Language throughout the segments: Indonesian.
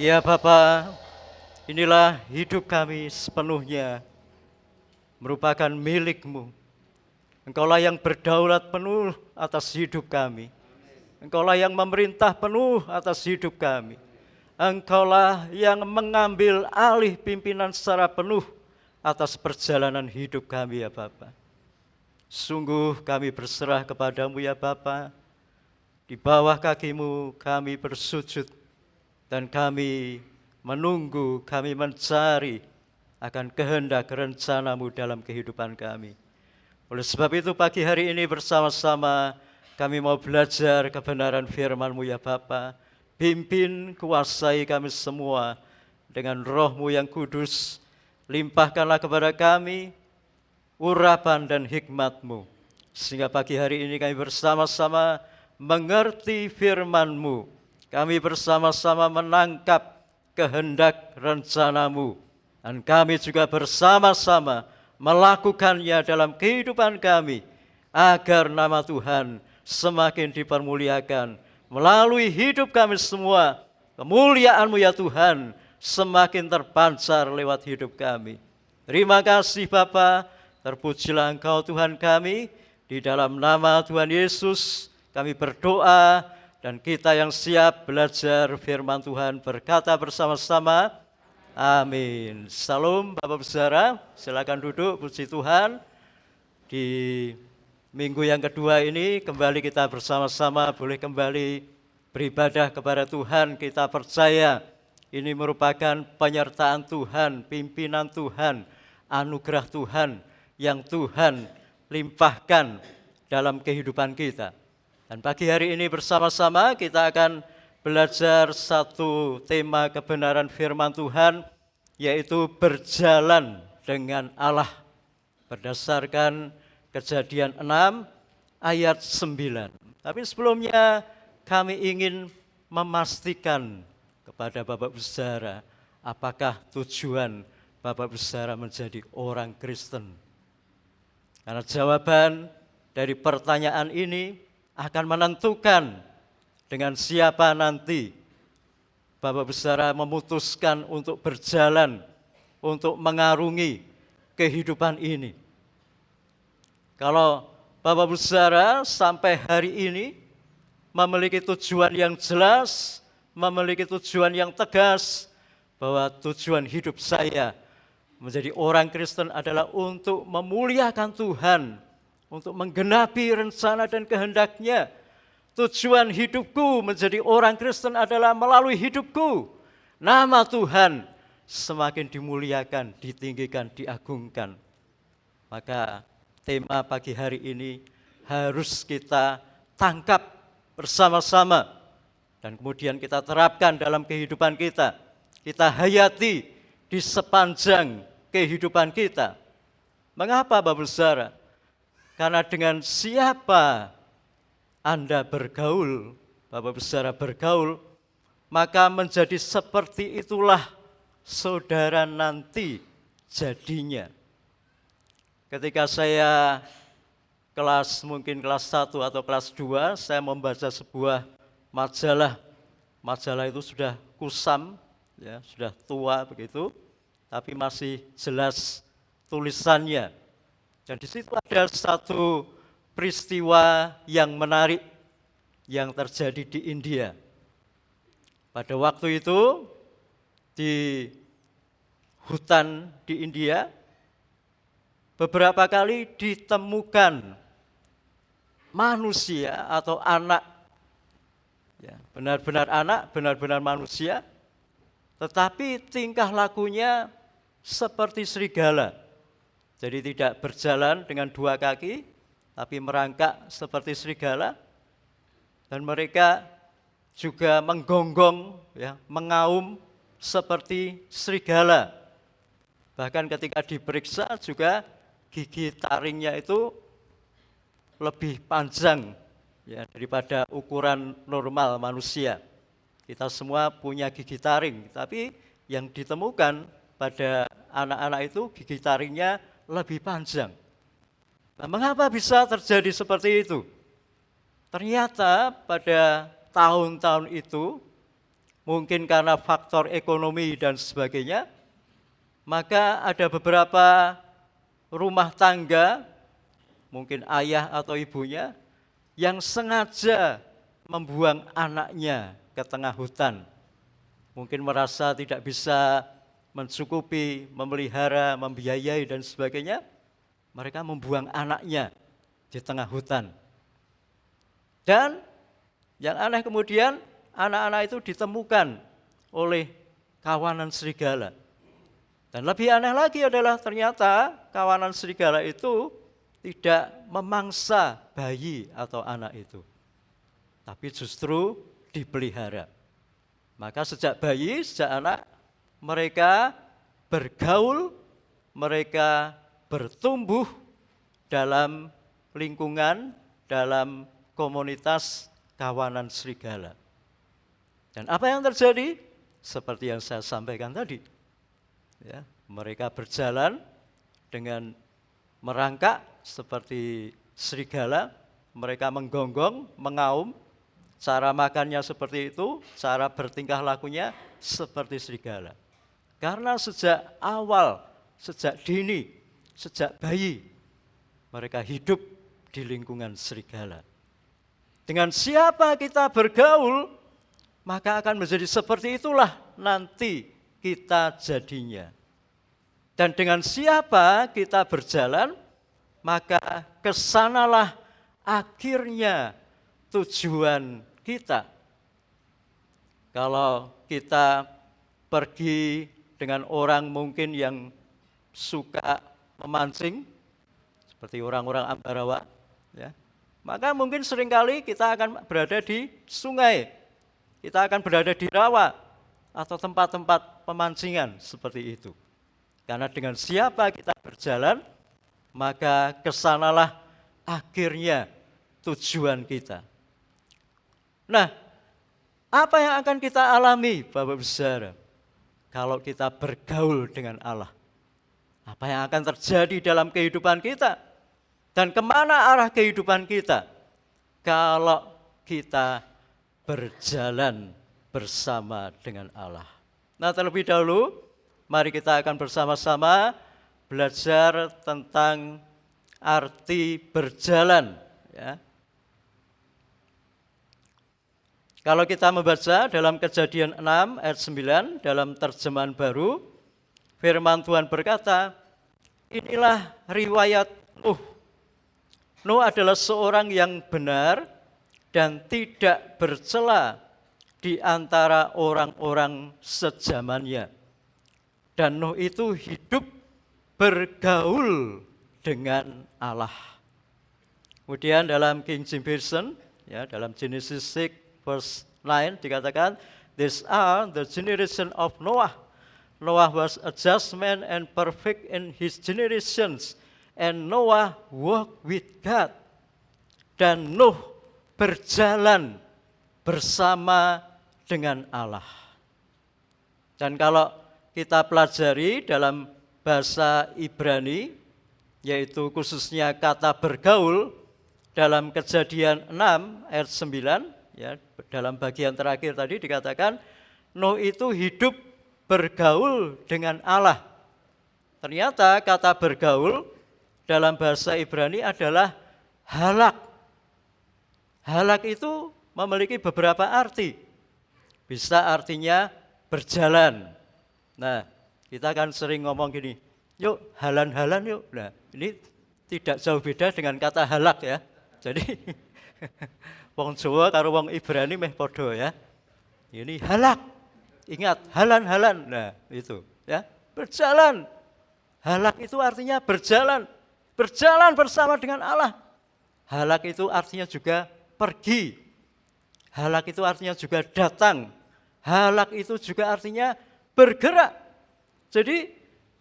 Ya Bapa, inilah hidup kami sepenuhnya merupakan milik-Mu. Engkaulah yang berdaulat penuh atas hidup kami. Engkaulah yang memerintah penuh atas hidup kami. Engkaulah yang mengambil alih pimpinan secara penuh atas perjalanan hidup kami ya Bapa. Sungguh kami berserah kepadamu ya Bapa. Di bawah kaki-Mu kami bersujud dan kami menunggu, kami mencari akan kehendak rencana-Mu dalam kehidupan kami. Oleh sebab itu pagi hari ini bersama-sama kami mau belajar kebenaran firman-Mu ya Bapa. Pimpin, kuasai kami semua dengan Roh-Mu yang kudus. Limpahkanlah kepada kami urapan dan hikmat-Mu. Sehingga pagi hari ini kami bersama-sama mengerti firman-Mu. Kami bersama-sama menangkap kehendak rencana-Mu. Dan kami juga bersama-sama melakukannya dalam kehidupan kami. Agar nama Tuhan semakin dipermuliakan. Melalui hidup kami semua, kemuliaan-Mu ya Tuhan semakin terpancar lewat hidup kami. Terima kasih Bapa, terpujilah Engkau Tuhan kami. Di dalam nama Tuhan Yesus kami berdoa. Dan kita yang siap belajar firman Tuhan berkata bersama-sama, amin. Salam Bapak Saudara, silakan duduk, puji Tuhan. Di minggu yang kedua ini kembali kita bersama-sama boleh kembali beribadah kepada Tuhan. Kita percaya ini merupakan penyertaan Tuhan, pimpinan Tuhan, anugerah Tuhan yang Tuhan limpahkan dalam kehidupan kita. Dan pagi hari ini bersama-sama kita akan belajar satu tema kebenaran firman Tuhan, yaitu berjalan dengan Allah. Berdasarkan Kejadian 6 ayat 9. Tapi sebelumnya kami ingin memastikan kepada Bapak Ibu Saudara, apakah tujuan Bapak Ibu Saudara menjadi orang Kristen? Karena jawaban dari pertanyaan ini akan menentukan dengan siapa nanti Bapak Ibu Saudara memutuskan untuk berjalan, untuk mengarungi kehidupan ini. Kalau Bapak Ibu Saudara sampai hari ini memiliki tujuan yang jelas, memiliki tujuan yang tegas, bahwa tujuan hidup saya menjadi orang Kristen adalah untuk memuliakan Tuhan, untuk menggenapi rencana dan kehendak-Nya. Tujuan hidupku menjadi orang Kristen adalah melalui hidupku nama Tuhan semakin dimuliakan, ditinggikan, diagungkan. Maka tema pagi hari ini harus kita tangkap bersama-sama dan kemudian kita terapkan dalam kehidupan kita. Kita hayati di sepanjang kehidupan kita. Mengapa Bapak Saudara? Karena dengan siapa Anda bergaul, Bapak Saudara bergaul, maka menjadi seperti itulah saudara nanti jadinya. Ketika saya mungkin kelas 1 atau kelas 2, saya membaca sebuah majalah. Majalah itu sudah kusam, ya, sudah tua begitu, tapi masih jelas tulisannya. Dan di situ ada satu peristiwa yang menarik yang terjadi di India. Pada waktu itu di hutan di India beberapa kali ditemukan manusia atau anak, ya, benar-benar anak, benar-benar manusia, tetapi tingkah lakunya seperti serigala. Jadi tidak berjalan dengan dua kaki, tapi merangkak seperti serigala. Dan mereka juga menggonggong, ya, mengaum seperti serigala. Bahkan ketika diperiksa juga gigi taringnya itu lebih panjang, ya, daripada ukuran normal manusia. Kita semua punya gigi taring, tapi yang ditemukan pada anak-anak itu gigi taringnya lebih panjang. Nah, mengapa bisa terjadi seperti itu? Ternyata pada tahun-tahun itu mungkin karena faktor ekonomi dan sebagainya, maka ada beberapa rumah tangga, mungkin ayah atau ibunya, yang sengaja membuang anaknya ke tengah hutan. Mungkin merasa tidak bisa mencukupi, memelihara, membiayai dan sebagainya, mereka membuang anaknya di tengah hutan. Dan yang aneh kemudian, anak-anak itu ditemukan oleh kawanan serigala. Dan lebih aneh lagi adalah ternyata kawanan serigala itu tidak memangsa bayi atau anak itu, tapi justru dipelihara. Maka sejak bayi, sejak anak, mereka bergaul, mereka bertumbuh dalam lingkungan, dalam komunitas kawanan serigala. Dan apa yang terjadi? Seperti yang saya sampaikan tadi. Ya, mereka berjalan dengan merangkak seperti serigala, mereka menggonggong, mengaum, cara makannya seperti itu, cara bertingkah lakunya seperti serigala. Karena sejak awal, sejak dini, sejak bayi, mereka hidup di lingkungan serigala. Dengan siapa kita bergaul, maka akan menjadi seperti itulah nanti kita jadinya. Dan dengan siapa kita berjalan, maka kesanalah akhirnya tujuan kita. Kalau kita pergi dengan orang mungkin yang suka memancing, seperti orang-orang Ambarawa, ya, maka mungkin seringkali kita akan berada di sungai, kita akan berada di rawa, atau tempat-tempat pemancingan seperti itu. Karena dengan siapa kita berjalan, maka kesanalah akhirnya tujuan kita. Nah, apa yang akan kita alami, Bapak Ibu Saudara, kalau kita bergaul dengan Allah? Apa yang akan terjadi dalam kehidupan kita? Dan kemana arah kehidupan kita kalau kita berjalan bersama dengan Allah? Nah, terlebih dahulu, mari kita akan bersama-sama belajar tentang arti berjalan. Ya. Kalau kita membaca dalam Kejadian 6 ayat 9 dalam terjemahan baru, firman Tuhan berkata, inilah riwayat Nuh. Nuh adalah seorang yang benar dan tidak bercela di antara orang-orang sezamannya. Dan Nuh itu hidup bergaul dengan Allah. Kemudian dalam King James Version, ya, dalam Genesis 6 verse 9 dikatakan, these are the generation of Noah. Noah was a just man and perfect in his generations, and Noah walked with God. Dan Nuh berjalan bersama dengan Allah. Dan kalau kita pelajari dalam bahasa Ibrani, yaitu khususnya kata bergaul, dalam Kejadian 6 ayat 9, ya, dalam bagian terakhir tadi dikatakan, Nuh itu hidup bergaul dengan Allah. Ternyata kata bergaul dalam bahasa Ibrani adalah halak. Halak itu memiliki beberapa arti. Bisa artinya berjalan. Nah, kita kan sering ngomong gini, yuk halan-halan yuk. Nah, ini tidak jauh beda dengan kata halak ya. Jadi, wong Jawa karo wong Ibrani meh podo ya. Ini halak. Ingat, halan-halan. Nah, itu ya, berjalan. Halak itu artinya berjalan. Berjalan bersama dengan Allah. Halak itu artinya juga pergi. Halak itu artinya juga datang. Halak itu juga artinya bergerak. Jadi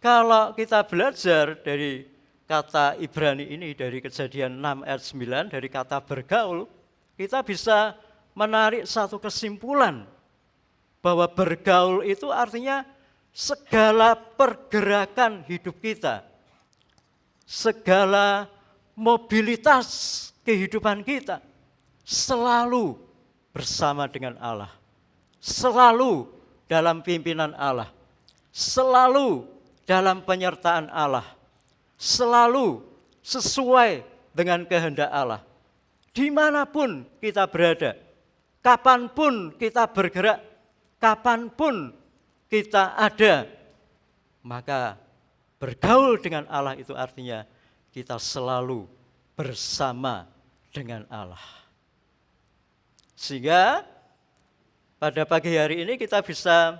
kalau kita belajar dari kata Ibrani ini, dari Kejadian 6 ayat 9, dari kata bergaul, kita bisa menarik satu kesimpulan bahwa bergaul itu artinya segala pergerakan hidup kita, segala mobilitas kehidupan kita selalu bersama dengan Allah, selalu dalam pimpinan Allah, selalu dalam penyertaan Allah, selalu sesuai dengan kehendak Allah. Dimanapun kita berada, kapanpun kita bergerak, kapanpun kita ada, maka bergaul dengan Allah itu artinya kita selalu bersama dengan Allah. Sehingga pada pagi hari ini kita bisa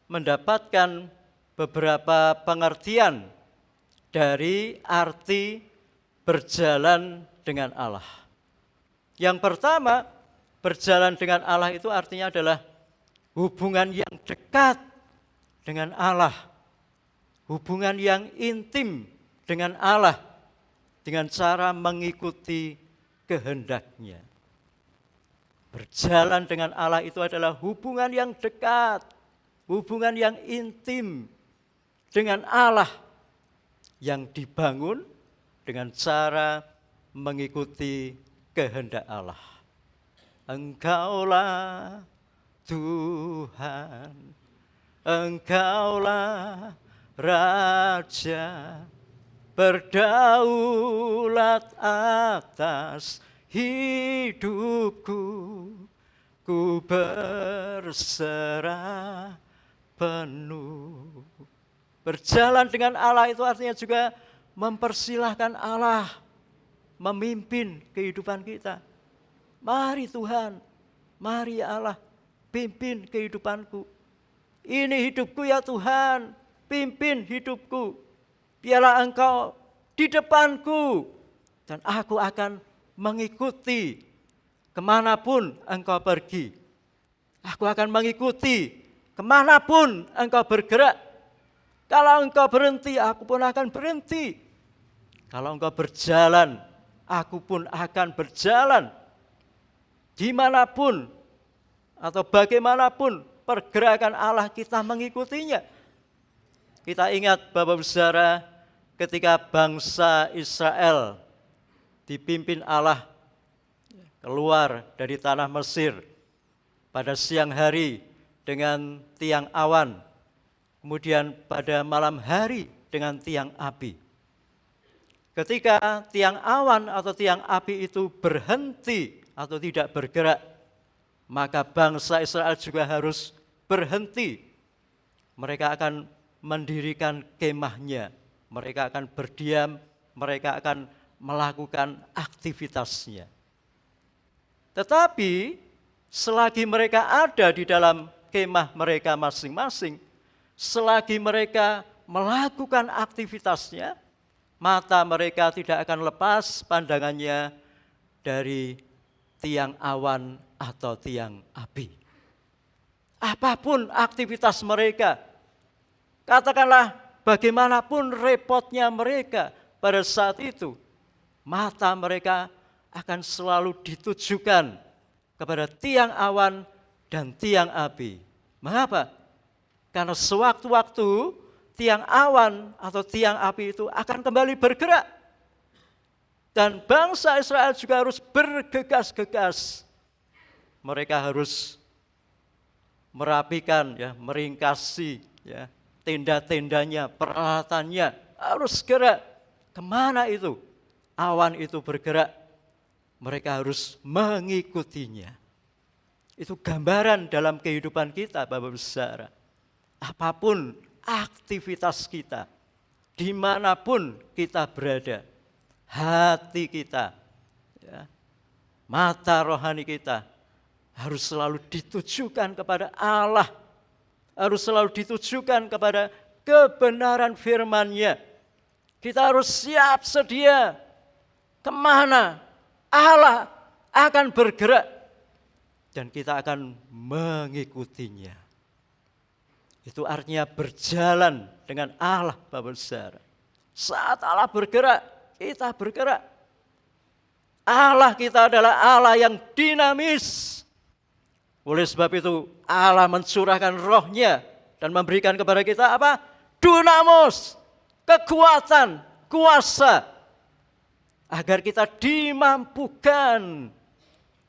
mendapatkan beberapa pengertian dari arti berjalan dengan Allah. Yang pertama, berjalan dengan Allah itu artinya adalah hubungan yang dekat dengan Allah, hubungan yang intim dengan Allah, dengan cara mengikuti kehendak-Nya. Berjalan dengan Allah itu adalah hubungan yang dekat, hubungan yang intim dengan Allah yang dibangun dengan cara mengikuti kehendak Allah. Engkaulah Tuhan, Engkaulah Raja, berdaulat atas hidupku, ku berserah penuh. Berjalan dengan Allah itu artinya juga mempersilahkan Allah memimpin kehidupan kita. Mari Tuhan, mari Allah, pimpin kehidupanku. Ini hidupku ya Tuhan, pimpin hidupku. Biarlah Engkau di depanku, dan aku akan mengikuti kemanapun Engkau pergi. Aku akan mengikuti kemanapun Engkau bergerak. Kalau Engkau berhenti, aku pun akan berhenti. Kalau Engkau berjalan, aku pun akan berjalan. Dimanapun atau bagaimanapun pergerakan Allah, kita mengikutinya. Kita ingat Bapak Saudara, ketika bangsa Israel dipimpin Allah keluar dari tanah Mesir pada siang hari dengan tiang awan, kemudian pada malam hari dengan tiang api. Ketika tiang awan atau tiang api itu berhenti atau tidak bergerak, maka bangsa Israel juga harus berhenti. Mereka akan mendirikan kemahnya, mereka akan berdiam, mereka akan melakukan aktivitasnya. Tetapi selagi mereka ada di dalam kemah mereka masing-masing, selagi mereka melakukan aktivitasnya, mata mereka tidak akan lepas pandangannya dari tiang awan atau tiang api. Apapun aktivitas mereka, katakanlah bagaimanapun repotnya mereka pada saat itu, mata mereka akan selalu ditujukan kepada tiang awan dan tiang api. Mengapa? Karena sewaktu-waktu tiang awan atau tiang api itu akan kembali bergerak. Dan bangsa Israel juga harus bergegas-gegas. Mereka harus merapikan, meringkasi tenda-tendanya, peralatannya, harus segera. Kemana itu? Awan itu bergerak, mereka harus mengikutinya. Itu gambaran dalam kehidupan kita, Bapak Saudara. Apapun aktivitas kita, dimanapun kita berada, hati kita, mata rohani kita harus selalu ditujukan kepada Allah, harus selalu ditujukan kepada kebenaran firman-Nya. Kita harus siap sedia kemana Allah akan bergerak, dan kita akan mengikutinya. Itu artinya berjalan dengan Allah, Bapak Saudara. Saat Allah bergerak, kita bergerak. Allah kita adalah Allah yang dinamis. Oleh sebab itu Allah mencurahkan roh-Nya dan memberikan kepada kita apa? Dunamos, kekuatan, kuasa, agar kita dimampukan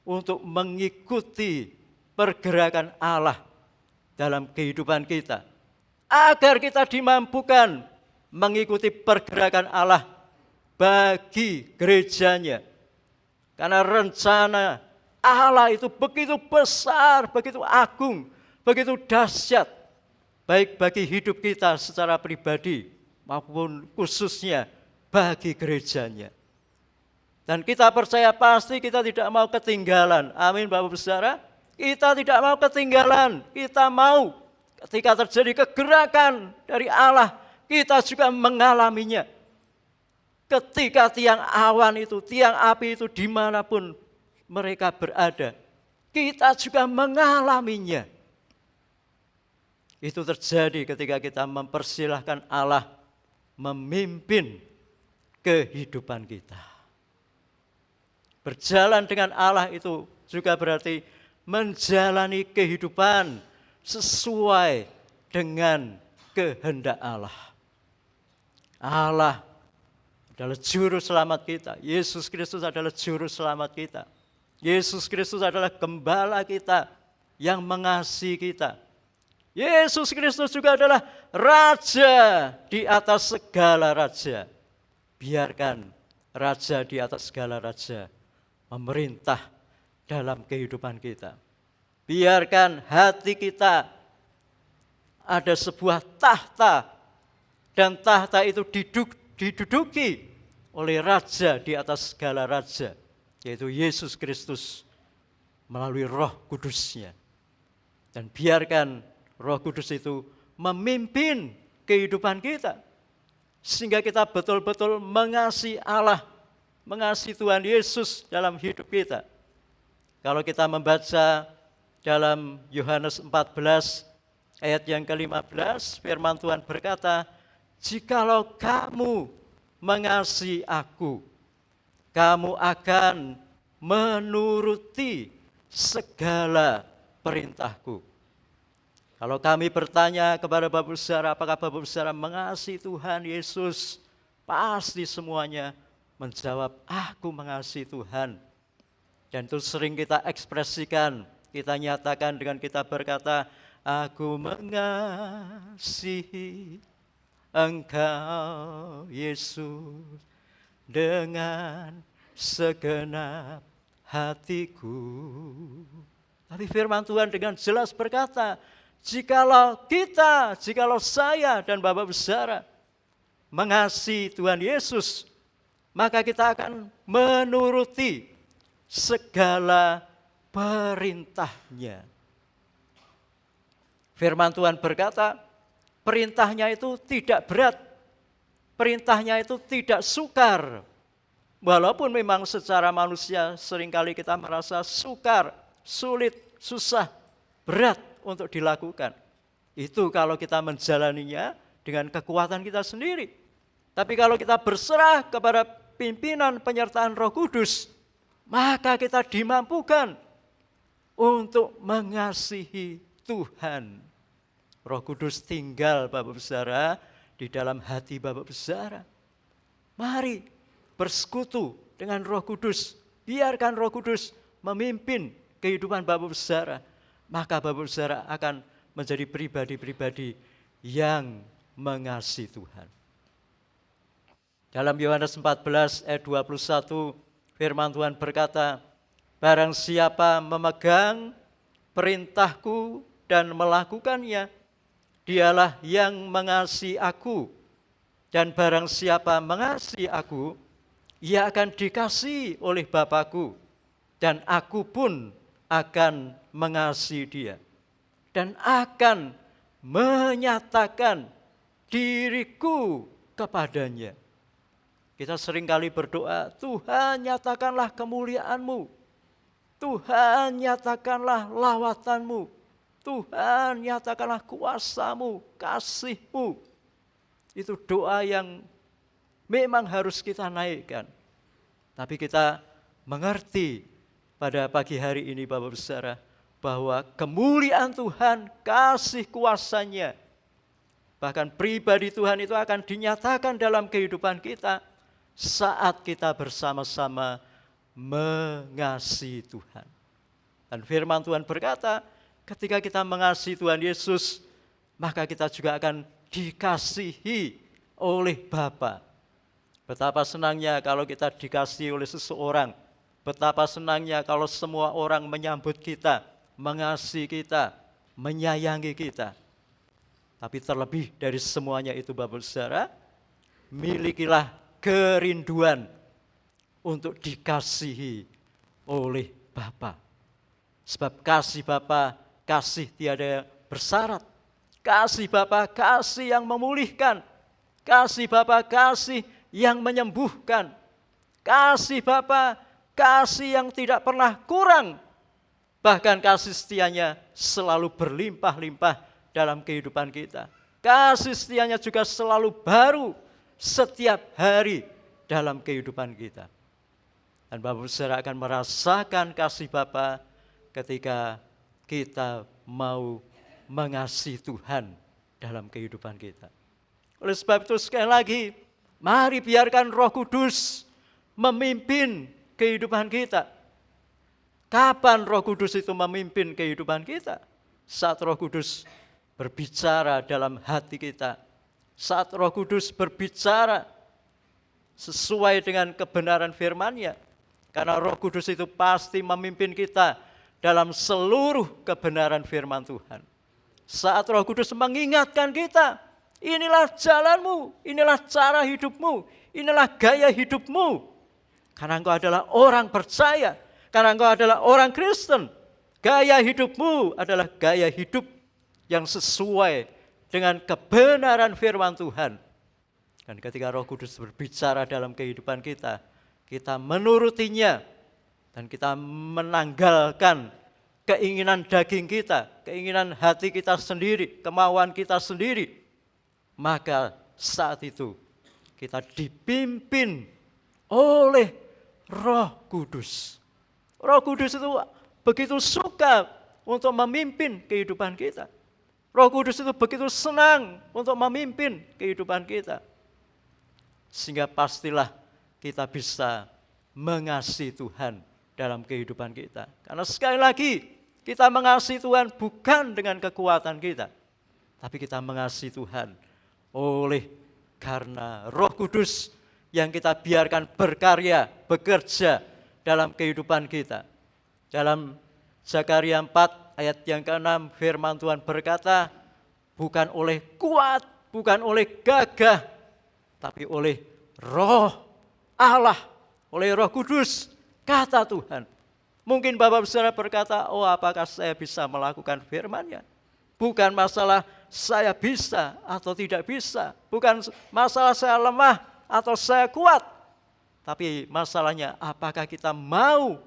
untuk mengikuti pergerakan Allah dalam kehidupan kita. Agar kita dimampukan mengikuti pergerakan Allah bagi gerejanya. Karena rencana Allah itu begitu besar, begitu agung, begitu dahsyat. Baik bagi hidup kita secara pribadi maupun khususnya bagi gerejanya. Dan kita percaya pasti kita tidak mau ketinggalan. Amin Bapak Ibu Saudara. Kita tidak mau ketinggalan. Kita mau ketika terjadi kegerakan dari Allah, kita juga mengalaminya. Ketika tiang awan itu, tiang api itu dimanapun mereka berada, kita juga mengalaminya. Itu terjadi ketika kita mempersilahkan Allah memimpin kehidupan kita. Berjalan dengan Allah itu juga berarti menjalani kehidupan sesuai dengan kehendak Allah. Allah adalah juru selamat kita. Yesus Kristus adalah juru selamat kita. Yesus Kristus adalah gembala kita yang mengasihi kita. Yesus Kristus juga adalah Raja di atas segala raja. Biarkan Raja di atas segala raja memerintah dalam kehidupan kita. Biarkan hati kita ada sebuah tahta, dan tahta itu diduduki oleh Raja di atas segala raja, yaitu Yesus Kristus melalui Roh Kudus-Nya. Dan biarkan Roh Kudus itu memimpin kehidupan kita, sehingga kita betul-betul mengasihi Allah, mengasihi Tuhan Yesus dalam hidup kita. Kalau kita membaca dalam Yohanes 14 ayat yang ke-15, firman Tuhan berkata, "Jikalau kamu mengasihi aku, kamu akan menuruti segala perintahku." Kalau kami bertanya kepada Bapak Ibu Saudara, apakah Bapak Ibu Saudara mengasihi Tuhan Yesus? Pasti semuanya menjawab, aku mengasihi Tuhan. Dan itu sering kita ekspresikan, kita nyatakan dengan kita berkata, aku mengasihi Engkau Yesus dengan segenap hatiku. Tapi firman Tuhan dengan jelas berkata, jikalau saya dan Bapak Ibu Saudara mengasihi Tuhan Yesus, maka kita akan menuruti segala perintah-Nya. Firman Tuhan berkata, perintahnya itu tidak berat, perintahnya itu tidak sukar. Walaupun memang secara manusia seringkali kita merasa sukar, sulit, susah, berat untuk dilakukan. Itu kalau kita menjalaninya dengan kekuatan kita sendiri. Tapi kalau kita berserah kepada pimpinan penyertaan Roh Kudus, maka kita dimampukan untuk mengasihi Tuhan. Roh Kudus tinggal Bapak Ibu Saudara di dalam hati Bapak Ibu Saudara. Mari bersekutu dengan Roh Kudus. Biarkan Roh Kudus memimpin kehidupan Bapak Ibu Saudara. Maka Bapak Ibu Saudara akan menjadi pribadi-pribadi yang mengasihi Tuhan. Dalam Yohanes 14 ayat 21, firman Tuhan berkata, barang siapa memegang perintahku dan melakukannya, dialah yang mengasihi aku. Dan barang siapa mengasihi aku, ia akan dikasihi oleh Bapa-Ku. Dan aku pun akan mengasihi dia. Dan akan menyatakan diriku kepadanya. Kita seringkali berdoa, Tuhan nyatakanlah kemuliaan-Mu. Tuhan nyatakanlah lawatan-Mu. Tuhan nyatakanlah kuasa-Mu, kasih-Mu. Itu doa yang memang harus kita naikkan. Tapi kita mengerti pada pagi hari ini Bapak Ibu Saudara, bahwa kemuliaan Tuhan, kasih kuasa-Nya, bahkan pribadi Tuhan itu akan dinyatakan dalam kehidupan kita saat kita bersama-sama mengasihi Tuhan. Dan firman Tuhan berkata, Ketika kita mengasihi Tuhan Yesus, maka kita juga akan dikasihi oleh Bapa. Betapa senangnya kalau kita dikasihi oleh seseorang. Betapa senangnya kalau semua orang menyambut kita, mengasihi kita, menyayangi kita. Tapi terlebih dari semuanya itu, Bapak Saudara, milikilah kerinduan untuk dikasihi oleh Bapa. Sebab kasih Bapa, kasih tiada bersyarat. Kasih Bapa, kasih yang memulihkan. Kasih Bapa, kasih yang menyembuhkan. Kasih Bapa, kasih yang tidak pernah kurang. Bahkan kasih setianya selalu berlimpah-limpah dalam kehidupan kita. Kasih setianya juga selalu baru setiap hari dalam kehidupan kita. Dan Bapak Saudara akan merasakan kasih Bapa ketika kita mau mengasihi Tuhan dalam kehidupan kita. Oleh sebab itu sekali lagi, mari biarkan Roh Kudus memimpin kehidupan kita. Kapan Roh Kudus itu memimpin kehidupan kita? Saat Roh Kudus berbicara dalam hati kita. Saat Roh Kudus berbicara sesuai dengan kebenaran firman-Nya. Karena Roh Kudus itu pasti memimpin kita dalam seluruh kebenaran firman Tuhan. Saat Roh Kudus mengingatkan kita, inilah jalanmu, inilah cara hidupmu, inilah gaya hidupmu. Karena engkau adalah orang percaya, karena engkau adalah orang Kristen. Gaya hidupmu adalah gaya hidup yang sesuai dengan kebenaran firman Tuhan. Dan ketika Roh Kudus berbicara dalam kehidupan kita, kita menurutinya dan kita menanggalkan keinginan daging kita, keinginan hati kita sendiri, kemauan kita sendiri. Maka saat itu kita dipimpin oleh Roh Kudus. Roh Kudus itu begitu suka untuk memimpin kehidupan kita. Roh Kudus itu begitu senang untuk memimpin kehidupan kita. Sehingga pastilah kita bisa mengasihi Tuhan dalam kehidupan kita. Karena sekali lagi, kita mengasihi Tuhan bukan dengan kekuatan kita. Tapi kita mengasihi Tuhan oleh karena Roh Kudus yang kita biarkan berkarya, bekerja dalam kehidupan kita. Dalam Zakaria 4 ayat yang ke-6 firman Tuhan berkata, bukan oleh kuat, bukan oleh gagah, tapi oleh Roh Allah, oleh Roh Kudus, kata Tuhan. Mungkin Bapak Saudara berkata, oh apakah saya bisa melakukan firman-Nya? Bukan masalah saya bisa atau tidak bisa. Bukan masalah saya lemah atau saya kuat. Tapi masalahnya apakah kita mau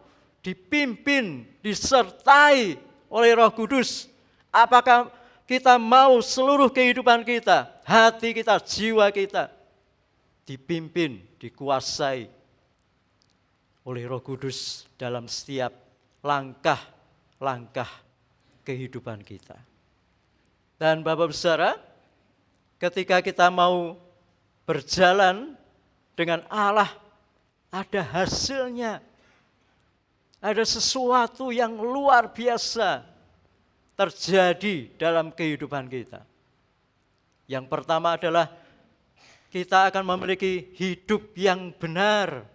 dipimpin, disertai oleh Roh Kudus? Apakah kita mau seluruh kehidupan kita, hati kita, jiwa kita dipimpin, dikuasai oleh Roh Kudus dalam setiap langkah-langkah kehidupan kita. Dan Bapak Saudara, ketika kita mau berjalan dengan Allah, ada hasilnya. Ada sesuatu yang luar biasa terjadi dalam kehidupan kita. Yang pertama adalah kita akan memiliki hidup yang benar,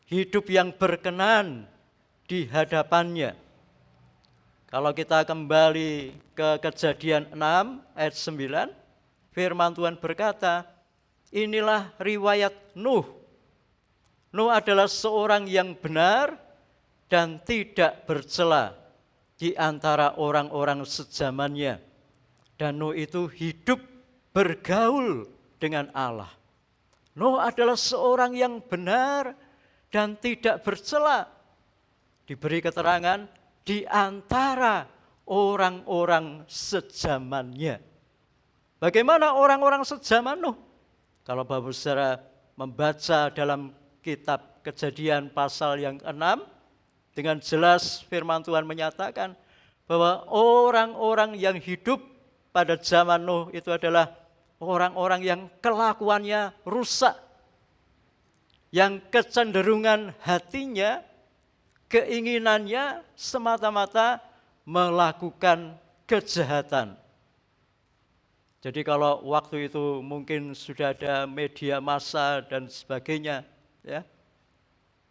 hidup yang berkenan di hadapan-Nya. Kalau kita kembali ke Kejadian 6 ayat 9, firman Tuhan berkata, inilah riwayat Nuh. Nuh adalah seorang yang benar dan tidak bercela di antara orang-orang sezamannya. Dan Nuh itu hidup bergaul dengan Allah. Nuh adalah seorang yang benar dan tidak bercela. Diberi keterangan di antara orang-orang sezamannya. Bagaimana orang-orang sezaman Nuh? Kalau Bapak Saudara membaca dalam kitab Kejadian pasal yang 6, dengan jelas firman Tuhan menyatakan bahwa orang-orang yang hidup pada zaman Nuh itu adalah orang-orang yang kelakuannya rusak, yang kecenderungan hatinya, keinginannya semata-mata melakukan kejahatan. Jadi kalau waktu itu mungkin sudah ada media massa dan sebagainya, ya,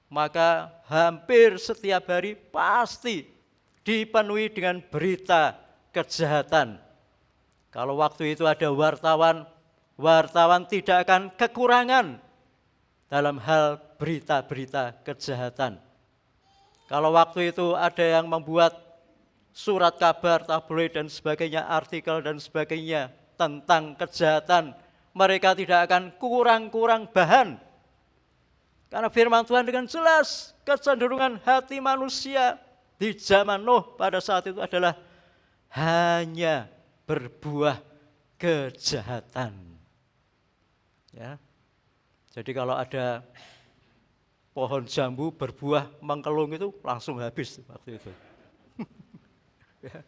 maka hampir setiap hari pasti dipenuhi dengan berita kejahatan. Kalau waktu itu ada wartawan, wartawan tidak akan kekurangan dalam hal berita-berita kejahatan. Kalau waktu itu ada yang membuat surat kabar, tabloid dan sebagainya, artikel dan sebagainya tentang kejahatan, mereka tidak akan kurang-kurang bahan. Karena firman Tuhan dengan jelas, kecenderungan hati manusia di zaman Nuh pada saat itu adalah hanya berbuah kejahatan. Ya. Jadi kalau ada pohon jambu berbuah mengkelung itu langsung habis waktu itu. Ya.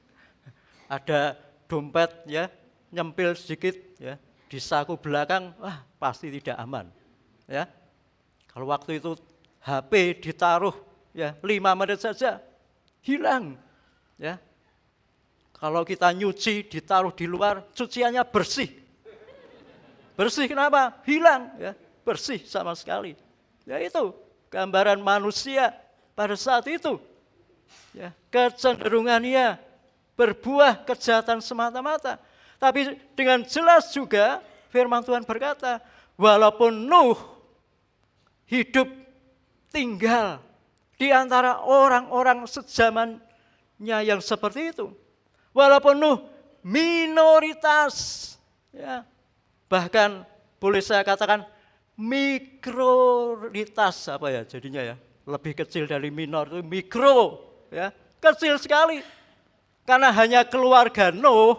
Ada dompet ya nyempil sedikit ya di saku belakang, wah pasti tidak aman. Ya. Kalau waktu itu HP ditaruh ya 5 menit saja hilang. Ya. Kalau kita nyuci ditaruh di luar, cuciannya bersih. Bersih kenapa? Hilang ya, bersih sama sekali. Ya itu gambaran manusia pada saat itu. Ya, kecenderungannya berbuah kejahatan semata-mata. Tapi dengan jelas juga firman Tuhan berkata, walaupun Nuh hidup tinggal di antara orang-orang sezamannya yang seperti itu. Walaupun Nuh minoritas, ya, bahkan boleh saya katakan mikroritas apa ya jadinya ya, lebih kecil dari minor itu mikro, ya, kecil sekali. Karena hanya keluarga Nuh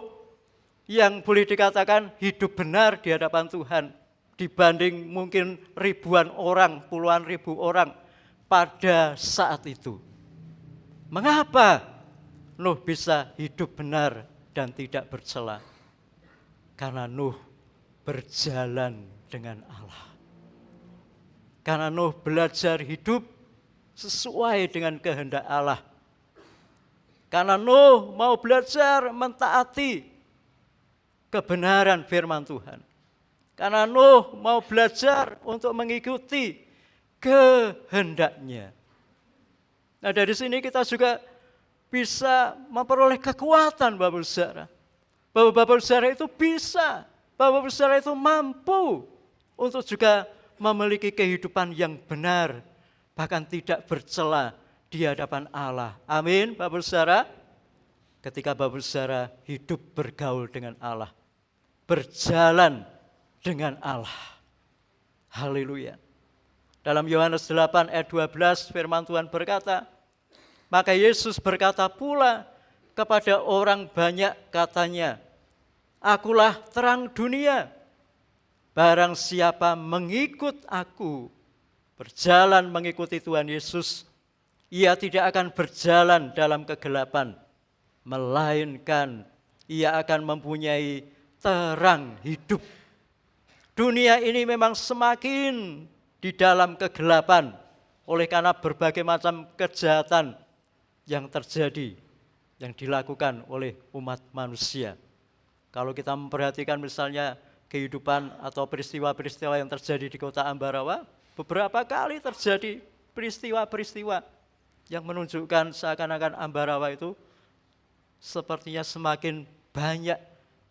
yang boleh dikatakan hidup benar di hadapan Tuhan dibanding mungkin ribuan orang, puluhan ribu orang pada saat itu. Mengapa Nuh bisa hidup benar dan tidak bercela? Karena Nuh berjalan dengan Allah. Karena Nuh belajar hidup sesuai dengan kehendak Allah. Karena Nuh mau belajar mentaati kebenaran firman Tuhan. Karena Nuh mau belajar untuk mengikuti kehendaknya. Nah dari sini kita juga bisa memperoleh kekuatan Bapak Saudara. Bahwa Bapak Saudara itu bisa, Bapak Saudara itu mampu untuk juga memiliki kehidupan yang benar, bahkan tidak bercela di hadapan Allah. Amin Bapak Saudara. Ketika Bapak Saudara hidup bergaul dengan Allah, berjalan dengan Allah. Haleluya. Dalam Yohanes 8 ayat 12 firman Tuhan berkata, maka Yesus berkata pula kepada orang banyak katanya, akulah terang dunia. Barang siapa mengikut aku, berjalan mengikuti Tuhan Yesus, ia tidak akan berjalan dalam kegelapan, melainkan ia akan mempunyai terang hidup. Dunia ini memang semakin di dalam kegelapan oleh karena berbagai macam kejahatan yang terjadi, yang dilakukan oleh umat manusia. Kalau kita memperhatikan misalnya kehidupan atau peristiwa-peristiwa yang terjadi di kota Ambarawa, beberapa kali terjadi peristiwa-peristiwa yang menunjukkan seakan-akan Ambarawa itu sepertinya semakin banyak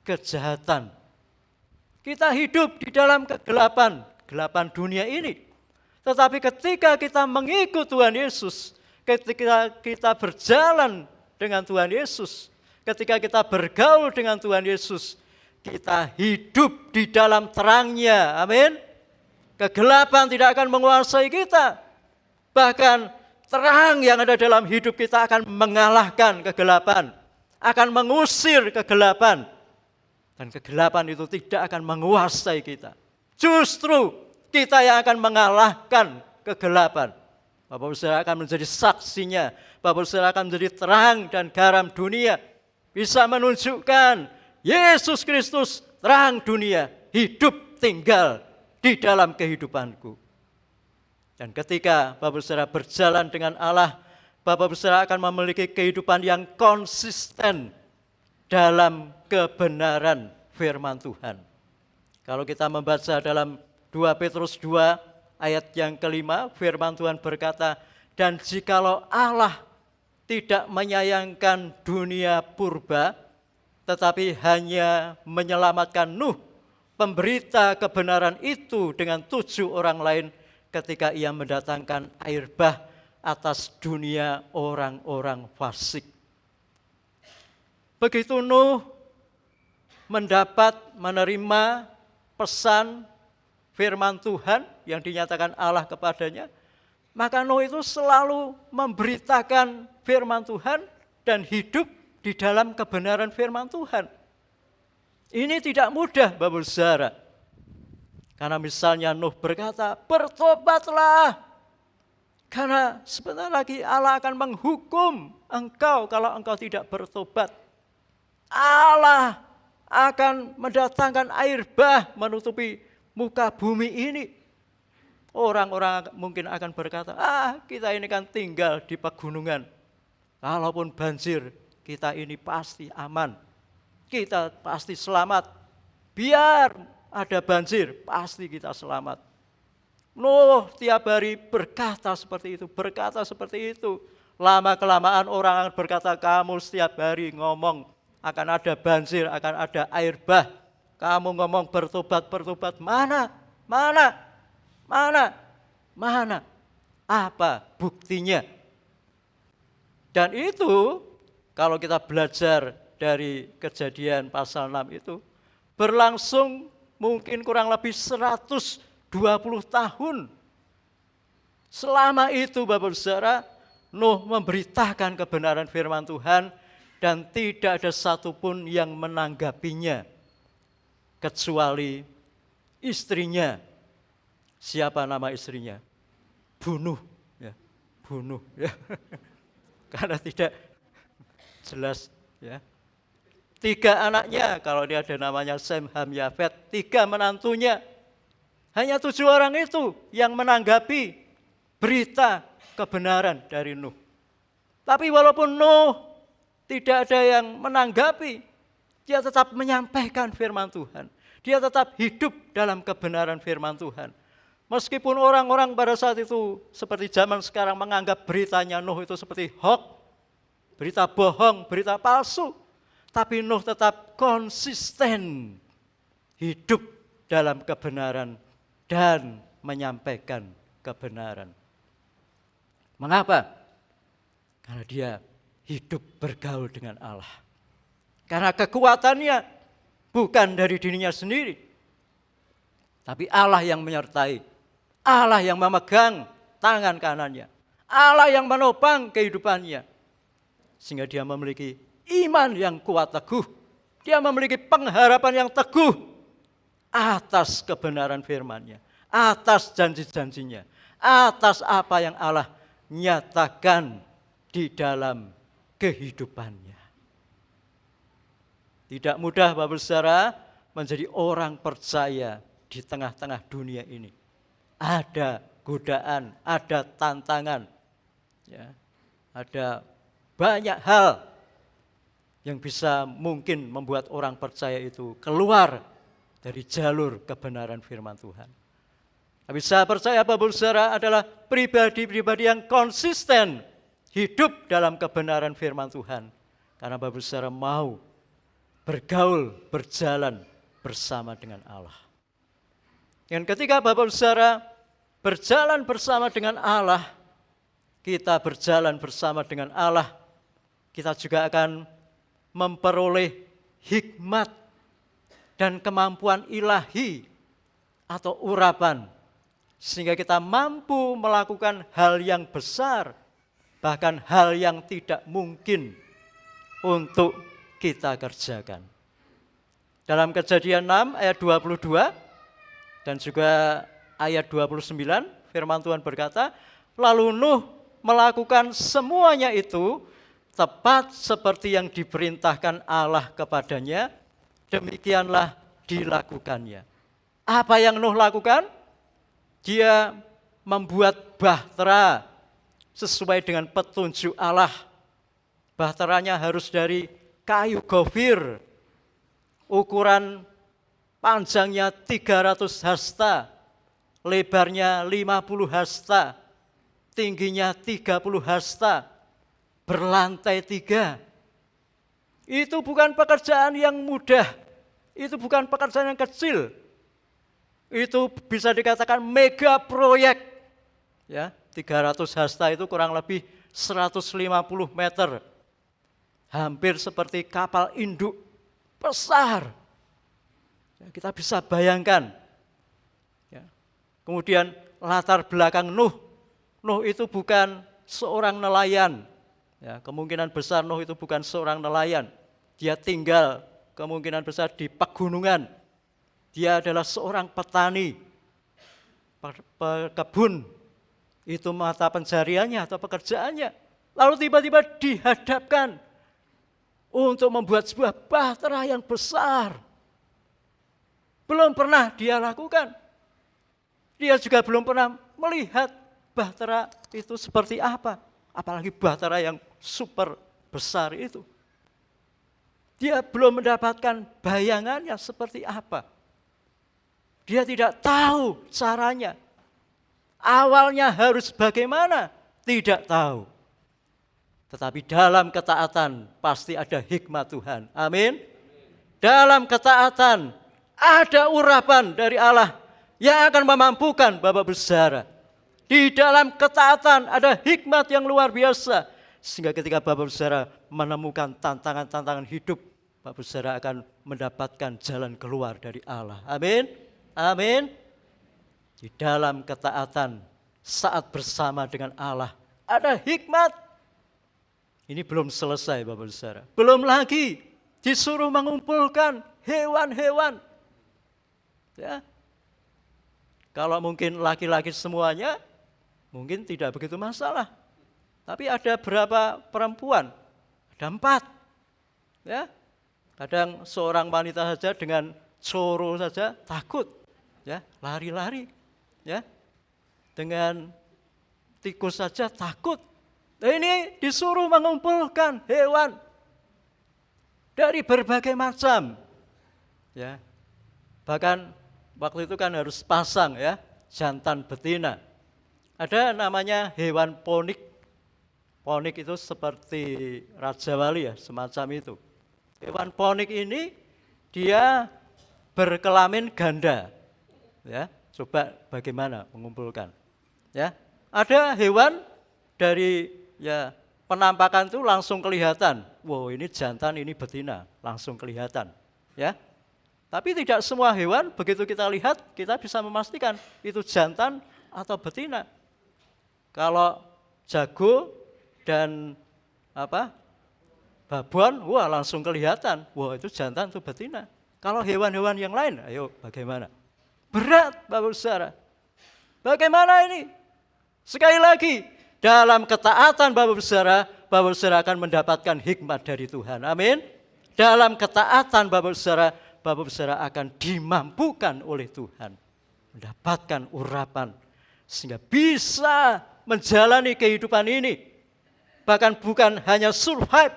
kejahatan. Kita hidup di dalam kegelapan, gelapan dunia ini. Tetapi ketika kita mengikut Tuhan Yesus, ketika kita berjalan dengan Tuhan Yesus, ketika kita bergaul dengan Tuhan Yesus, kita hidup di dalam terangnya. Amin. Kegelapan tidak akan menguasai kita. Bahkan terang yang ada dalam hidup kita akan mengalahkan kegelapan, akan mengusir kegelapan. Dan kegelapan itu tidak akan menguasai kita. Justru kita yang akan mengalahkan kegelapan. Bapak Saudara akan menjadi saksinya. Bapak Saudara akan menjadi terang dan garam dunia. Bisa menunjukkan Yesus Kristus terang dunia. Hidup tinggal di dalam kehidupanku. Dan ketika Bapak Saudara berjalan dengan Allah Bapak Ibu Saudara akan memiliki kehidupan yang konsisten dalam kebenaran firman Tuhan. Kalau kita membaca dalam 2 Petrus 2 ayat yang kelima, firman Tuhan berkata, dan jikalau Allah tidak menyayangkan dunia purba, tetapi hanya menyelamatkan Nuh, pemberita kebenaran itu dengan 7 orang lain ketika ia mendatangkan air bah atas dunia orang-orang fasik. Begitu Nuh menerima pesan firman Tuhan yang dinyatakan Allah kepadanya, maka Nuh itu selalu memberitakan firman Tuhan dan hidup di dalam kebenaran firman Tuhan. Ini tidak mudah, Bapak Ibu Saudara. Karena misalnya Nuh berkata, bertobatlah. Karena sebentar lagi Allah akan menghukum engkau kalau engkau tidak bertobat. Allah akan mendatangkan air bah menutupi muka bumi ini. Orang-orang mungkin akan berkata, kita ini kan tinggal di pegunungan. Kalaupun banjir, kita ini pasti aman. Kita pasti selamat. Biar ada banjir, pasti kita selamat. Nuh tiap hari berkata seperti itu. Lama-kelamaan orang akan berkata, kamu setiap hari ngomong akan ada banjir, akan ada air bah. Kamu ngomong bertobat, mana? Apa buktinya? Dan itu kalau kita belajar dari Kejadian pasal 6 itu berlangsung mungkin kurang lebih 120 tahun. Selama itu Bapak Ibu Saudara, Nuh memberitakan kebenaran firman Tuhan dan tidak ada satupun yang menanggapinya kecuali istrinya. Siapa nama istrinya? Bunuh. Karena tidak jelas. 3 anaknya, kalau dia ada namanya Sem, Ham, Yafet, 3 menantunya. Hanya 7 orang itu yang menanggapi berita kebenaran dari Nuh. Tapi walaupun Nuh tidak ada yang menanggapi, dia tetap menyampaikan firman Tuhan. Dia tetap hidup dalam kebenaran firman Tuhan. Meskipun orang-orang pada saat itu seperti zaman sekarang menganggap beritanya Nuh itu seperti hoax, berita bohong, berita palsu. Tapi Nuh tetap konsisten hidup dalam kebenaran dan menyampaikan kebenaran. Mengapa? Karena dia hidup bergaul dengan Allah. Karena kekuatannya bukan dari dirinya sendiri, tapi Allah yang menyertai, Allah yang memegang tangan kanannya, Allah yang menopang kehidupannya. Sehingga dia memiliki iman yang kuat teguh, dia memiliki pengharapan yang teguh atas kebenaran firman-Nya, atas janji-janjinya, atas apa yang Allah nyatakan di dalam kehidupannya. Tidak mudah Bapak Saudara menjadi orang percaya di tengah-tengah dunia ini. Ada godaan, ada tantangan, ada banyak hal yang bisa mungkin membuat orang percaya itu keluar dari jalur kebenaran firman Tuhan. Tapi saya percaya Bapak Saudara adalah pribadi-pribadi yang konsisten hidup dalam kebenaran firman Tuhan. Karena Bapak Saudara mau bergaul, berjalan bersama dengan Allah. Dan ketika Bapak Saudara berjalan bersama dengan Allah, kita berjalan bersama dengan Allah, kita juga akan memperoleh hikmat dan kemampuan ilahi atau urapan, sehingga kita mampu melakukan hal yang besar, bahkan hal yang tidak mungkin untuk kita kerjakan. Dalam Kejadian 6 ayat 22 dan juga ayat 29, firman Tuhan berkata, lalu Nuh melakukan semuanya itu tepat seperti yang diperintahkan Allah kepadanya, demikianlah dilakukannya. Apa yang Nuh lakukan? Dia membuat bahtera sesuai dengan petunjuk Allah. Bahteranya harus dari kayu gofir, ukuran panjangnya 300 hasta, lebarnya 50 hasta, tingginya 30 hasta, berlantai 3. Itu bukan pekerjaan yang mudah, itu bukan pekerjaan yang kecil. Itu bisa dikatakan mega proyek. Ya, 300 hasta itu kurang lebih 150 meter. Hampir seperti kapal induk besar. Ya, kita bisa bayangkan. Ya. Kemudian latar belakang Nuh. Nuh itu bukan seorang nelayan. Ya, kemungkinan besar Nuh itu bukan seorang nelayan. Dia tinggal kemungkinan besar di pegunungan. Dia adalah seorang petani, pekebun. Itu mata pencariannya atau pekerjaannya. Lalu tiba-tiba dihadapkan untuk membuat sebuah bahtera yang besar. Belum pernah dia lakukan. Dia juga belum pernah melihat bahtera itu seperti apa. Apalagi bahtera yang super besar itu. Dia belum mendapatkan bayangannya seperti apa. Dia tidak tahu caranya. Awalnya harus bagaimana? Tidak tahu. Tetapi dalam ketaatan pasti ada hikmat Tuhan. Amin. Dalam ketaatan ada urapan dari Allah yang akan memampukan Bapak Saudara. Di dalam ketaatan ada hikmat yang luar biasa. Sehingga ketika Bapak Saudara menemukan tantangan-tantangan hidup, Bapak Saudara akan mendapatkan jalan keluar dari Allah. Amin. Amin. Di dalam ketaatan saat bersama dengan Allah ada hikmat. Ini belum selesai Bapak Saudara. Belum lagi disuruh mengumpulkan hewan-hewan. Ya. Kalau mungkin laki-laki semuanya, mungkin tidak begitu masalah. Tapi ada berapa perempuan? Ada 4. Ya. Kadang seorang wanita saja dengan coro saja takut. Ya, lari-lari. Ya. Dengan tikus saja takut. Nah, ini disuruh mengumpulkan hewan dari berbagai macam. Ya. Bahkan waktu itu kan harus pasang ya, jantan betina. Ada namanya hewan ponik. Ponik itu seperti Raja Wali ya, semacam itu. Hewan ponik ini dia berkelamin ganda. Ya, coba bagaimana mengumpulkan. Ya. Ada hewan dari ya penampakan itu langsung kelihatan. Wow, ini jantan, ini betina, langsung kelihatan. Ya. Tapi tidak semua hewan begitu kita lihat kita bisa memastikan itu jantan atau betina. Kalau jago dan babon, wah langsung kelihatan. Wah itu jantan, itu betina. Kalau hewan-hewan yang lain, ayo bagaimana? Berat Bapak Saudara. Bagaimana ini? Sekali lagi, dalam ketaatan Bapak Saudara akan mendapatkan hikmat dari Tuhan. Amin. Dalam ketaatan Bapak Saudara akan dimampukan oleh Tuhan. Mendapatkan urapan. Sehingga bisa menjalani kehidupan ini. Bahkan bukan hanya survive,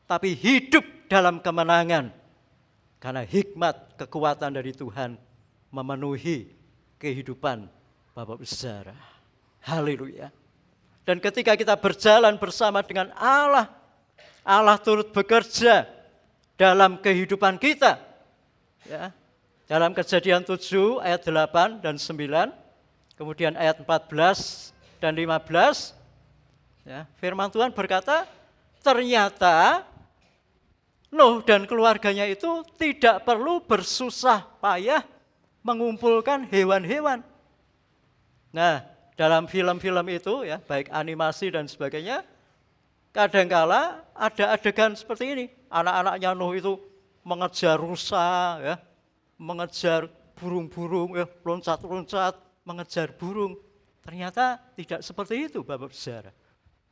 tapi hidup dalam kemenangan. Karena hikmat, kekuatan dari Tuhan memenuhi kehidupan Bapak Saudara. Haleluya. Dan ketika kita berjalan bersama dengan Allah, Allah turut bekerja dalam kehidupan kita. Ya. Dalam Kejadian 7 ayat 8 dan 9, kemudian ayat 14 dan 15, ya, firman Tuhan berkata, ternyata Nuh dan keluarganya itu tidak perlu bersusah payah mengumpulkan hewan-hewan. Nah, dalam film-film itu ya, baik animasi dan sebagainya, kadangkala ada adegan seperti ini. Anak-anaknya Nuh itu mengejar rusa, ya, mengejar burung-burung, ya, loncat-loncat, mengejar burung. Ternyata tidak seperti itu Bapak Saudara.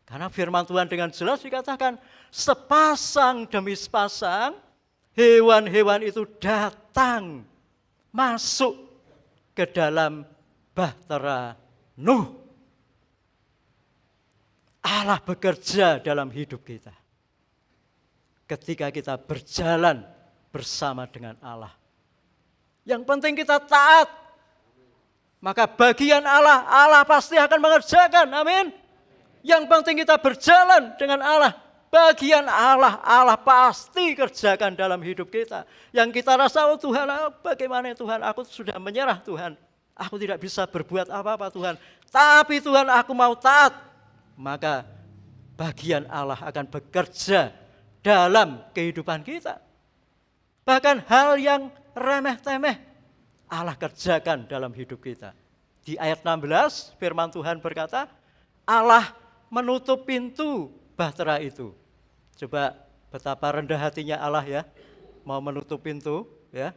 Karena firman Tuhan dengan jelas dikatakan, sepasang demi sepasang, hewan-hewan itu datang, masuk ke dalam bahtera Nuh. Allah bekerja dalam hidup kita. Ketika kita berjalan bersama dengan Allah. Yang penting kita taat. Maka bagian Allah, Allah pasti akan mengerjakan. Amin. Yang penting kita berjalan dengan Allah. Bagian Allah, Allah pasti kerjakan dalam hidup kita. Yang kita rasa, oh Tuhan, bagaimana Tuhan, aku sudah menyerah Tuhan. Aku tidak bisa berbuat apa-apa Tuhan. Tapi Tuhan, aku mau taat. Maka bagian Allah akan bekerja dalam kehidupan kita. Bahkan hal yang remeh-temeh Allah kerjakan dalam hidup kita. Di ayat 16 firman Tuhan berkata, Allah menutup pintu bahtera itu. Coba betapa rendah hatinya Allah ya, mau menutup pintu ya.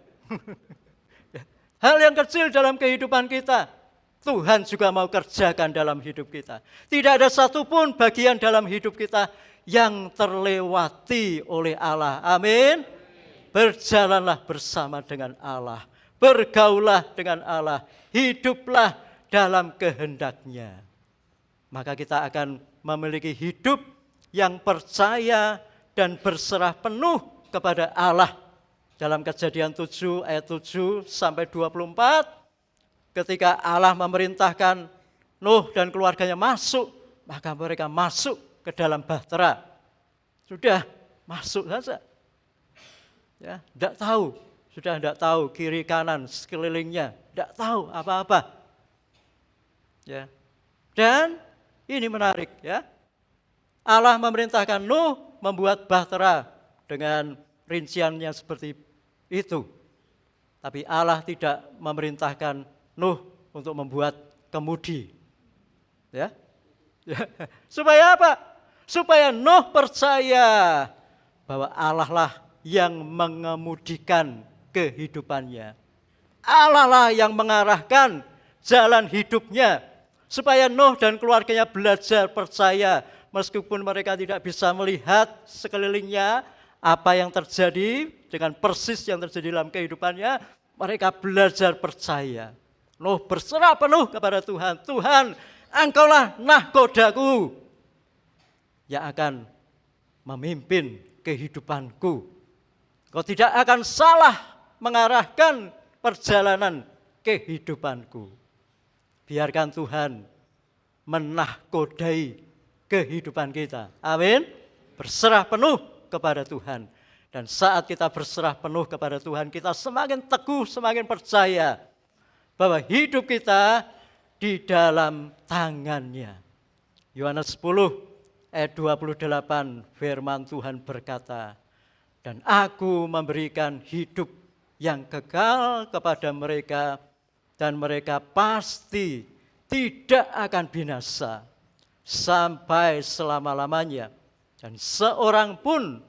Hal yang kecil dalam kehidupan kita, Tuhan juga mau kerjakan dalam hidup kita. Tidak ada satupun bagian dalam hidup kita yang terlewati oleh Allah. Amin. Berjalanlah bersama dengan Allah. Bergaulah dengan Allah. Hiduplah dalam kehendak-Nya. Maka kita akan memiliki hidup yang percaya dan berserah penuh kepada Allah. Dalam Kejadian 7 ayat 7 sampai 24, ketika Allah memerintahkan Nuh dan keluarganya masuk, maka mereka masuk ke dalam bahtera. Sudah masuk saja. Ya, tidak tahu, sudah tidak tahu kiri kanan sekelilingnya, tidak tahu apa-apa. Ya. Dan ini menarik ya. Allah memerintahkan Nuh membuat bahtera dengan rinciannya seperti itu. Tapi Allah tidak memerintahkan Nuh untuk membuat kemudi. Ya. Supaya apa? Supaya Nuh percaya bahwa Allah lah yang mengemudikan kehidupannya. Allah lah yang mengarahkan jalan hidupnya. Supaya Nuh dan keluarganya belajar percaya meskipun mereka tidak bisa melihat sekelilingnya apa yang terjadi dengan persis yang terjadi dalam kehidupannya, mereka belajar percaya. Nuh berserah penuh kepada Tuhan. Tuhan, Engkaulah nahkodaku yang akan memimpin kehidupanku. Kau tidak akan salah mengarahkan perjalanan kehidupanku. Biarkan Tuhan menahkodai kehidupan kita. Amin. Berserah penuh kepada Tuhan. Dan saat kita berserah penuh kepada Tuhan, kita semakin teguh, semakin percaya bahwa hidup kita di dalam tangan-Nya. Yohanes 10 ayat 28 firman Tuhan berkata, dan aku memberikan hidup yang kekal kepada mereka, dan mereka pasti tidak akan binasa sampai selama-lamanya. Dan seorang pun,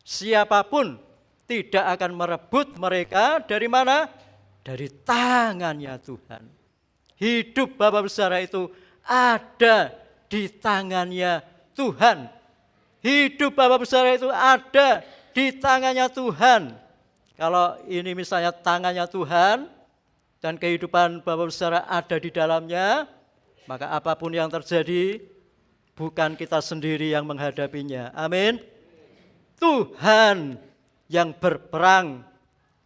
siapapun tidak akan merebut mereka dari mana? Dari tangan-Nya Tuhan. Hidup Bapak Saudara itu ada di tangan-Nya Tuhan. Hidup Bapak Saudara itu ada di tangan-Nya Tuhan. Kalau ini misalnya tangan-Nya Tuhan dan kehidupan Bapak Saudara ada di dalamnya, maka apapun yang terjadi bukan kita sendiri yang menghadapinya. Amin. Tuhan yang berperang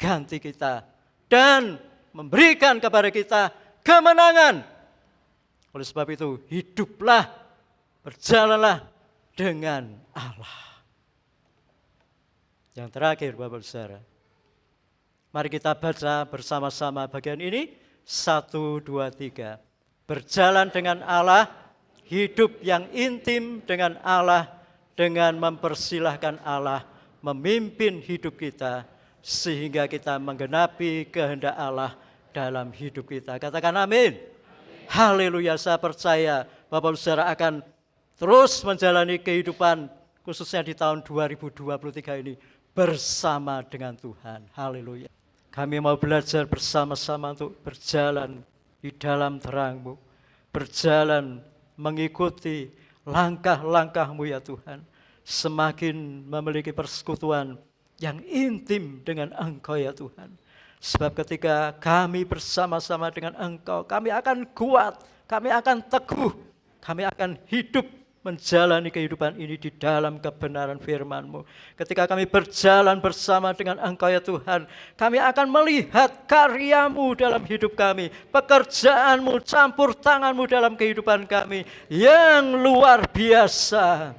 ganti kita dan memberikan kepada kita kemenangan. Oleh sebab itu, hiduplah, berjalanlah dengan Allah. Yang terakhir, Bapak Saudara, mari kita baca bersama-sama bagian ini. 1, 2, 3. Berjalan dengan Allah, hidup yang intim dengan Allah, dengan mempersilahkan Allah memimpin hidup kita, sehingga kita menggenapi kehendak Allah dalam hidup kita. Katakan amin. Haleluya, saya percaya Bapak Saudara akan terus menjalani kehidupan khususnya di tahun 2023 ini bersama dengan Tuhan. Haleluya. Kami mau belajar bersama-sama untuk berjalan di dalam terang-Mu, berjalan mengikuti langkah-langkah-Mu ya Tuhan. Semakin memiliki persekutuan yang intim dengan Engkau ya Tuhan. Sebab ketika kami bersama-sama dengan Engkau, kami akan kuat, kami akan teguh, kami akan hidup menjalani kehidupan ini di dalam kebenaran firman-Mu. Ketika kami berjalan bersama dengan Engkau ya Tuhan, kami akan melihat karya-Mu dalam hidup kami, pekerjaan-Mu, campur tangan-Mu dalam kehidupan kami yang luar biasa.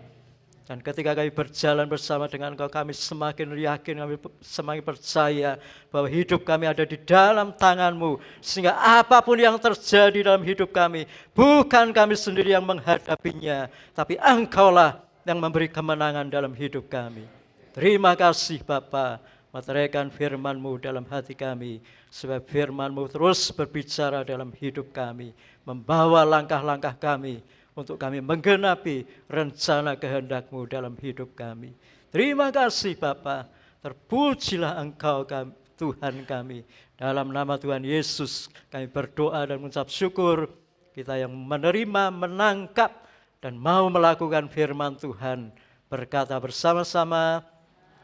Dan ketika kami berjalan bersama dengan Engkau, kami semakin yakin, kami semakin percaya bahwa hidup kami ada di dalam tangan-Mu. Sehingga apapun yang terjadi dalam hidup kami, bukan kami sendiri yang menghadapinya, tapi Engkau-lah yang memberi kemenangan dalam hidup kami. Terima kasih Bapa, meteraikan firman-Mu dalam hati kami, supaya firman-Mu terus berbicara dalam hidup kami, membawa langkah-langkah kami, untuk kami menggenapi rencana kehendak-Mu dalam hidup kami. Terima kasih Bapa, terpujilah Engkau Tuhan kami. Dalam nama Tuhan Yesus kami berdoa dan mengucap syukur. Kita yang menerima, menangkap, dan mau melakukan firman Tuhan, berkata bersama-sama,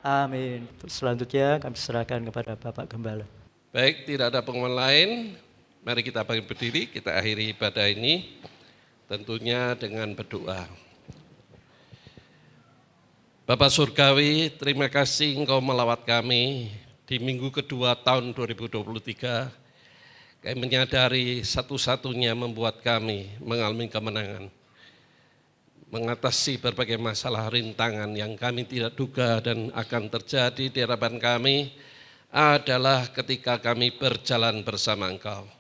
amin. Selanjutnya kami serahkan kepada Bapak Gembala. Baik, tidak ada pengumuman lain. Mari kita berdiri, kita akhiri ibadah ini. Tentunya dengan berdoa. Bapak Surgawi, terima kasih Engkau melawat kami di minggu kedua tahun 2023. Kami menyadari satu-satunya membuat kami mengalami kemenangan, mengatasi berbagai masalah rintangan yang kami tidak duga dan akan terjadi di hadapan kami adalah ketika kami berjalan bersama Engkau.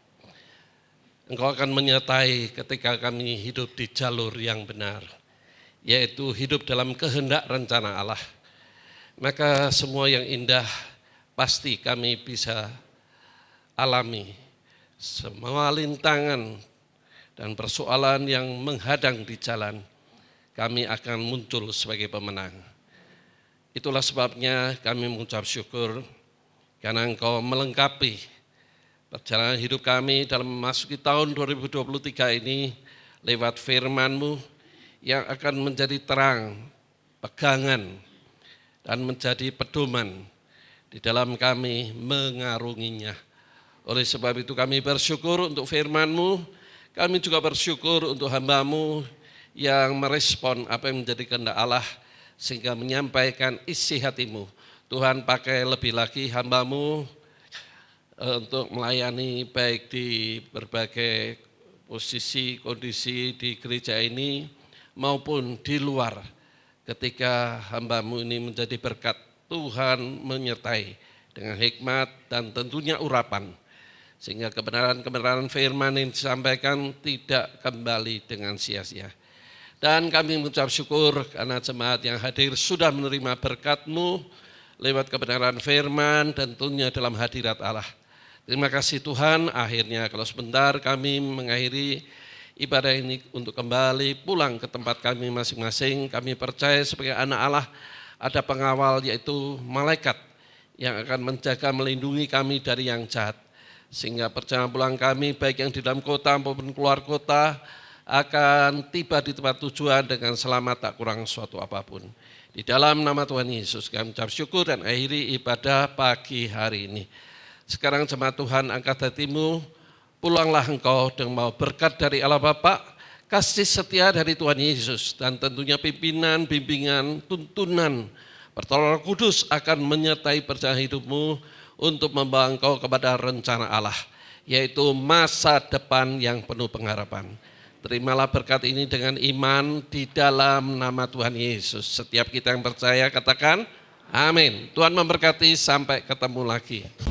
Engkau akan menyertai ketika kami hidup di jalur yang benar, yaitu hidup dalam kehendak rencana Allah. Maka semua yang indah pasti kami bisa alami. Semua lintangan dan persoalan yang menghadang di jalan, kami akan muncul sebagai pemenang. Itulah sebabnya kami mengucap syukur karena Engkau melengkapi perjalanan hidup kami dalam memasuki tahun 2023 ini lewat firman-Mu yang akan menjadi terang, pegangan, dan menjadi pedoman di dalam kami mengarunginya. Oleh sebab itu kami bersyukur untuk firman-Mu, kami juga bersyukur untuk hamba-Mu yang merespon apa yang menjadi kehendak Allah sehingga menyampaikan isi hati-Mu. Tuhan pakai lebih lagi hamba-Mu untuk melayani baik di berbagai posisi, kondisi di gereja ini maupun di luar. Ketika hamba-Mu ini menjadi berkat, Tuhan menyertai dengan hikmat dan tentunya urapan. Sehingga kebenaran-kebenaran firman yang disampaikan tidak kembali dengan sia-sia. Dan kami mengucap syukur karena jemaat yang hadir sudah menerima berkat-Mu lewat kebenaran firman dan tentunya dalam hadirat Allah. Terima kasih Tuhan, akhirnya kalau sebentar kami mengakhiri ibadah ini untuk kembali pulang ke tempat kami masing-masing. Kami percaya sebagai anak Allah ada pengawal yaitu malaikat yang akan menjaga melindungi kami dari yang jahat. Sehingga perjalanan pulang kami baik yang di dalam kota maupun keluar kota akan tiba di tempat tujuan dengan selamat tak kurang suatu apapun. Di dalam nama Tuhan Yesus kami ucap syukur dan akhiri ibadah pagi hari ini. Sekarang jemaat Tuhan angkat hatimu, pulanglah engkau dengan mau berkat dari Allah Bapa, kasih setia dari Tuhan Yesus, dan tentunya pimpinan, bimbingan, tuntunan, pertolongan Kudus akan menyertai perjalanan hidupmu untuk membawa engkau kepada rencana Allah, yaitu masa depan yang penuh pengharapan. Terimalah berkat ini dengan iman di dalam nama Tuhan Yesus. Setiap kita yang percaya katakan, amin. Tuhan memberkati, sampai ketemu lagi.